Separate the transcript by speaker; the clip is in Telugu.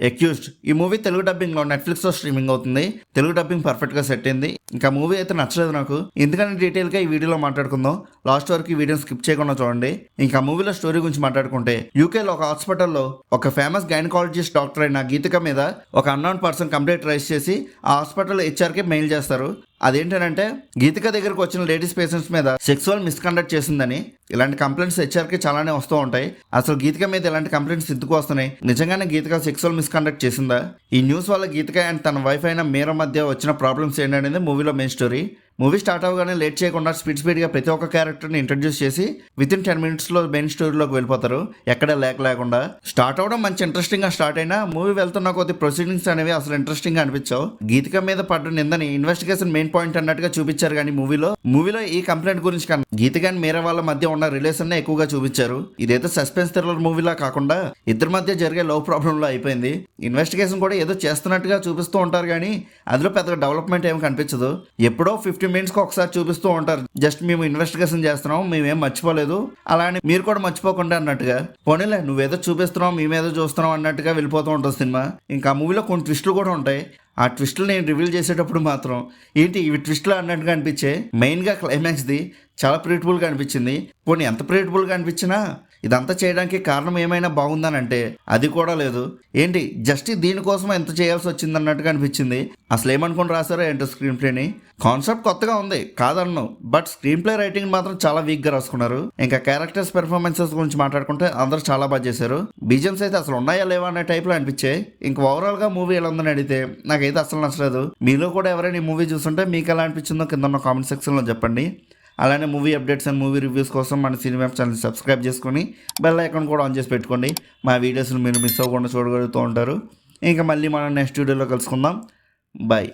Speaker 1: ఎక్యూజ్డ్ ఈ మూవీ తెలుగు డబ్బింగ్ లో నెట్ఫ్లిక్స్ లో స్ట్రీమింగ్ అవుతుంది. తెలుగు డబ్బింగ్ పర్ఫెక్ట్ గా సెట్ అయింది. ఇంకా మూవీ అయితే నచ్చలేదు నాకు. ఎందుకంటే డీటెయిల్ గా ఈ వీడియోలో మాట్లాడుకుందాం. లాస్ట్ వరకు ఈ వీడియోని స్కిప్ చేయకుండా చూడండి. ఇంకా మూవీలో స్టోరీ గురించి మాట్లాడుకుంటే, యూకేలో ఒక హాస్పిటల్లో ఒక ఫేమస్ గైనకాలజిస్ట్ డాక్టర్ అయిన గీతిక మీద ఒక అన్నోన్ పర్సన్ కంప్లైంట్ రైజ్ చేసి ఆ హాస్పిటల్ హెచ్ఆర్కి మెయిల్ చేస్తారు. అదేంటంటే గీతిక దగ్గరకు వచ్చిన లేడీస్ పేషెంట్స్ మీద సెక్సువల్ మిస్కండక్ట్ చేసిందని. ఇలాంటి కంప్లైంట్స్ హెచ్ఆర్కి చాలానే వస్తూ ఉంటాయి. అసలు గీతిక మీద ఇలాంటి కంప్లైంట్స్ ఎందుకు వస్తున్నాయి? నిజంగానే గీతిక సెక్సువల్ మిస్కండక్ట్ చేసిందా? ఈ న్యూస్ వల్ల గీతిక అండ్ తన వైఫ్ అయిన మీరా మధ్య వచ్చిన ప్రాబ్లమ్స్ ఏంటనేది మూవీలో మెయిన్ స్టోరీ. మూవీ స్టార్ట్ అవగానే లేట్ చేయకుండా స్పీడ్గా ప్రతి ఒక్క క్యారెక్టర్ని ఇంట్రడ్యూస్ చేసి వితిన్ 10 minutesలో మెయిన్ స్టోరీలోకి వెళ్ళిపోతారు. ఎక్కడ లేకుండా స్టార్ట్ అవడం మంచి ఇంట్రెస్టింగ్ గా స్టార్ట్ అయినా మూవీ వెళ్తున్న కొద్ది ప్రొసీడింగ్స్ అనేవి అసలు ఇంట్రెస్టింగ్ గా అనిపించావు. గీతిక మీద పడ్డ నిందని ఇన్వెస్టిగేషన్ మెయిన్ పాయింట్ అన్నట్టుగా చూపించారు. కానీ మూవీలో ఈ కంప్లైంట్ గురించి కన్నా గీతిక అండ్ మీరా వాళ్ళ మధ్య ఉన్న రిలేషన్ ఎక్కువగా చూపించారు. ఇదైతే సస్పెన్స్ థ్రిల్లర్ మూవీలా కాకుండా ఇద్దరి మధ్య జరిగే లవ్ ప్రాబ్లమ్ లో అయిపోయింది. ఇన్వెస్టిగేషన్ కూడా ఏదో చేస్తున్నట్టుగా చూపిస్తూ ఉంటారు కానీ అందులో పెద్దగా డెవలప్మెంట్ ఏమి కనిపించదు. ఎప్పుడో 15 minutesకి ఒకసారి చూపిస్తూ ఉంటారు. జస్ట్ మేము ఇన్వెస్టిగేషన్ చేస్తున్నాం, మేమేం మర్చిపోలేదు, అలానే మీరు కూడా మర్చిపోకుండా అన్నట్టుగా. పోనీలే నువ్వేదో చూపిస్తున్నావు మేమేదో చూస్తున్నాం అన్నట్టుగా వెళ్ళిపోతూ ఉంటుంది సినిమా. ఇంకా మూవీలో కొన్ని ట్విస్టులు కూడా ఉంటాయి. ఆ ట్విస్టులు నేను రివీల్ చేసేటప్పుడు మాత్రం ఏంటి ఇవి ట్విస్టులు అన్నట్టుగా అనిపించే. మెయిన్గా క్లైమాక్స్ది చాలా ప్రిడిక్టబుల్గా అనిపించింది. పోనీ ఎంత ప్రిడిక్టబుల్గా అనిపించినా ఇదంతా చేయడానికి కారణం ఏమైనా బాగుందనంటే అది కూడా లేదు. ఏంటి జస్ట్ దీనికోసం ఎంత చేయాల్సి వచ్చింది అన్నట్టుగా అనిపించింది. అసలు ఏమనుకుని రాశారో ఏంటో స్క్రీన్ ప్లేని. కాన్సెప్ట్ కొత్తగా ఉంది కాదన్ను, బట్ స్క్రీన్ ప్లే రైటింగ్ మాత్రం చాలా వీక్గా రాసుకున్నారు. ఇంకా క్యారెక్టర్స్ పెర్ఫార్మెన్సెస్ గురించి మాట్లాడుకుంటే అందరూ చాలా బాగా చేశారు. బీజిఎమ్స్ అయితే అసలు ఉన్నాయా లేవా అనే టైప్లో అనిపించాయి. ఇంకా ఓవరాల్గా మూవీ ఎలా ఉందని అడిగితే నాకైతే అసలు నచ్చలేదు. మీలో కూడా ఎవరైనా ఈ మూవీ చూస్తుంటే మీకు ఎలా అనిపించిందో కింద ఉన్న కామెంట్ సెక్షన్లో చెప్పండి. అలానే movie updates and movie reviews కోసం మన సినిమా ఛానల్ సబ్స్క్రైబ్ చేసుకొని బెల్ ఐకాన్ కూడా ఆన్ చేసి పెట్టుకోండి. మా వీడియోస్ని మీరు మిస్ అవ్వకుండా చూడగలుగుతూ ఉంటారు. ఇంకా మళ్ళీ మనం నెక్స్ట్ వీడియోలో కలుసుకుందాం. బాయ్.